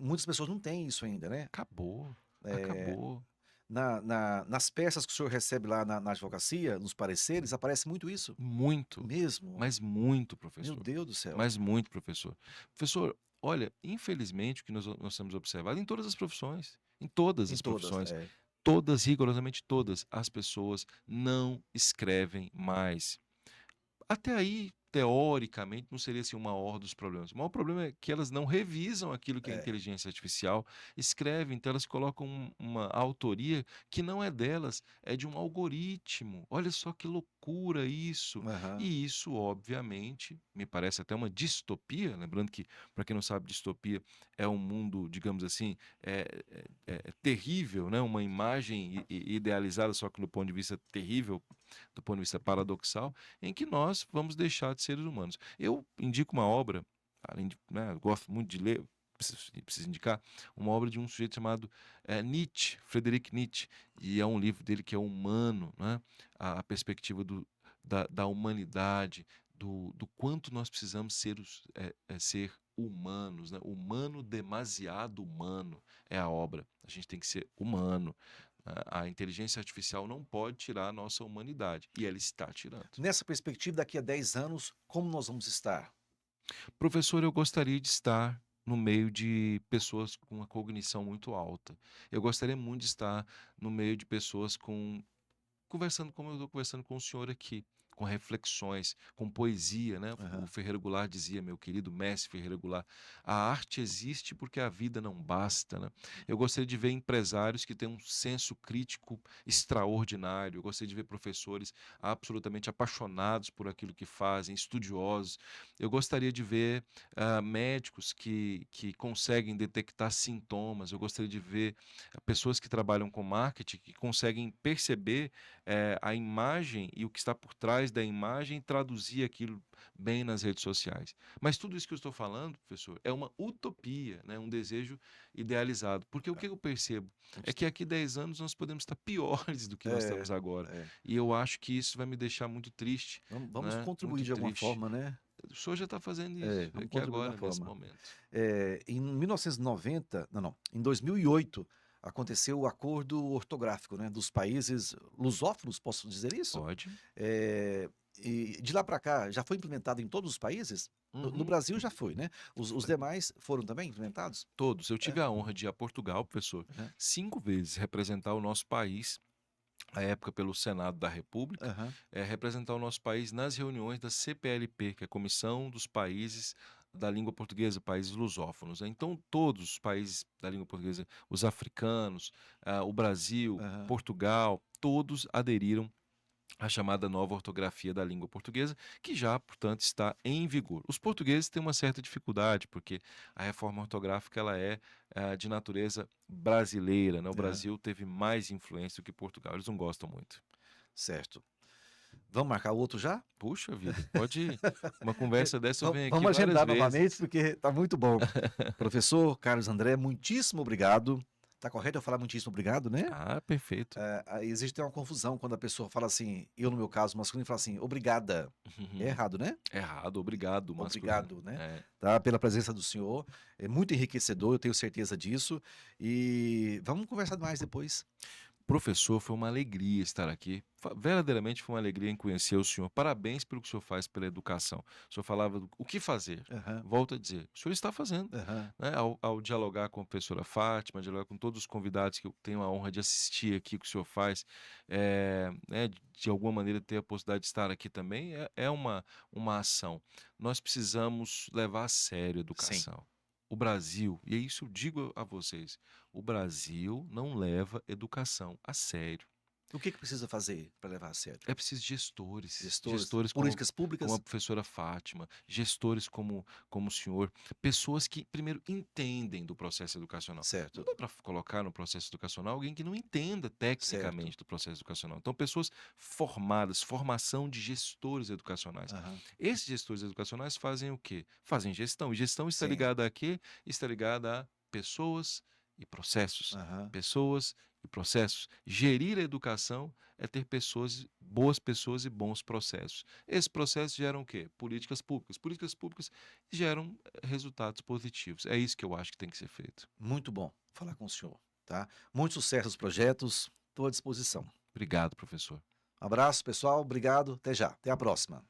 muitas pessoas não têm isso ainda, né. Acabou, Eh, acabou. nas peças que o senhor recebe lá na advocacia, nos pareceres, aparece muito isso. Muito, Mesmo? mas muito, Meu professor. Deus do céu. Mas muito, professor. Professor, olha, infelizmente o que nós temos observado em todas as profissões, em todas Em as todas, profissões, é. todas, rigorosamente todas, as pessoas não escrevem mais. Até aí, teoricamente, não seria assim o maior dos problemas. O maior problema é que elas não revisam aquilo que a É. inteligência artificial escreve, então elas colocam uma autoria que não é delas, é de um algoritmo. Olha só que loucura isso. Aham. E isso, obviamente, me parece até uma distopia, lembrando que, para quem não sabe, distopia é um mundo, digamos assim, terrível, né? Uma imagem idealizada, só que do ponto de vista terrível, do ponto de vista paradoxal, em que nós vamos deixar de seres humanos. Eu indico uma obra, além de, né, eu gosto muito de ler, preciso indicar, uma obra de um sujeito chamado Nietzsche, Friedrich Nietzsche, e é um livro dele que é humano, né? A perspectiva da humanidade, do quanto nós precisamos ser humanos, né? Humano, demasiado humano é a obra. A gente tem que ser humano. A inteligência artificial não pode tirar a nossa humanidade, e ela está tirando. Nessa perspectiva, daqui a 10 anos, como nós vamos estar? Professor, eu gostaria de estar no meio de pessoas com uma cognição muito alta. Eu gostaria muito de estar no meio de pessoas com conversando como eu estou conversando com o senhor aqui, com reflexões, com poesia, né? O Aham. Ferreira Goulart dizia, meu querido mestre Ferreira Goulart, a arte existe porque a vida não basta, né? Eu gostaria de ver empresários que têm um senso crítico extraordinário, eu gostaria de ver professores absolutamente apaixonados por aquilo que fazem, estudiosos. Eu gostaria de ver médicos que conseguem detectar sintomas, eu gostaria de ver pessoas que trabalham com marketing que conseguem perceber a imagem e o que está por trás da imagem e traduzir aquilo bem nas redes sociais. Mas tudo isso que eu estou falando, professor, é uma utopia, né? Um desejo idealizado. Porque o que eu percebo é que aqui 10 anos nós podemos estar piores do que nós É, estamos agora. é. E eu acho que isso vai me deixar muito triste, Vamos né? contribuir Muito de alguma triste. forma, né? O senhor já está fazendo É, isso, vamos aqui contribuir da agora, nesse forma. momento. Em 1990, não, em 2008, aconteceu o acordo ortográfico, né, dos países lusófonos, posso dizer isso? Pode? Eh, e de lá para cá, já foi implementado em todos os países? No Uhum. Brasil já foi, né? Os demais foram também implementados? Todos. Eu É. tive a honra de ir a Portugal, professor, Aham, 5 vezes representar o nosso país à época pelo Senado da República, aham, representar o nosso país nas reuniões da CPLP, que é a Comissão dos Países da Língua Portuguesa, países lusófonos, né. Então todos os países da língua portuguesa, os africanos, o Brasil, aham. Portugal, todos aderiram à chamada nova ortografia da língua portuguesa, que já, portanto, está em vigor. Os portugueses têm uma certa dificuldade, porque a reforma ortográfica ela é de natureza brasileira, né? O Aham, Brasil teve mais influência do que Portugal, eles não gostam muito. certo. Vamos marcar outro já? Puxa vida, pode ir. Uma conversa dessa eu venho aqui Vamos várias agendar vezes. novamente, porque tá muito bom. Professor Carlos André, muitíssimo obrigado. Tá correto eu falar muitíssimo obrigado, né? Ah, perfeito. Aí existe uma confusão quando a pessoa fala assim, eu no meu caso masculino, fala assim: "Obrigada". É errado, né? Errado, obrigado, masculino. Obrigado, né, É. tá, pela presença do senhor. É muito enriquecedor, eu tenho certeza disso. E vamos conversar mais depois. Professor, foi uma alegria estar aqui. Verdadeiramente foi uma alegria em conhecer o senhor. Parabéns pelo que o senhor faz pela educação. O senhor falava do o que fazer. Aham, Volto a dizer, o senhor está fazendo, aham. né? Ao dialogar com a professora Fátima, dialogar com todos os convidados que eu tenho a honra de assistir aqui, que o senhor faz, né, de alguma maneira ter a possibilidade de estar aqui também, é uma ação. Nós precisamos levar a sério a Sim. educação. O Brasil, e é isso eu digo a vocês, o Brasil não leva educação a sério. O que que precisa fazer para levar a sério? É preciso gestores, Gestores, gestores políticas como a públicas? professora Fátima, gestores como o senhor, pessoas que primeiro entendem do processo educacional. Não Certo, dá para colocar no processo educacional alguém que não entenda certo. tecnicamente do processo educacional. Então, pessoas formadas, formação de gestores educacionais. Aham. Esses gestores educacionais fazem o quê? Fazem gestão. E gestão está Sim. ligada a quê? Está ligada a pessoas e processos. Aham. Pessoas e processos. Gerir a educação é ter boas pessoas e bons processos. Esses processos geram o quê? Políticas públicas. Políticas públicas geram resultados positivos. É isso que eu acho que tem que ser feito. Muito bom falar com o senhor, tá. Muito sucesso nos projetos, estou à disposição. Obrigado, professor. Abraço pessoal, obrigado, até já, até a próxima.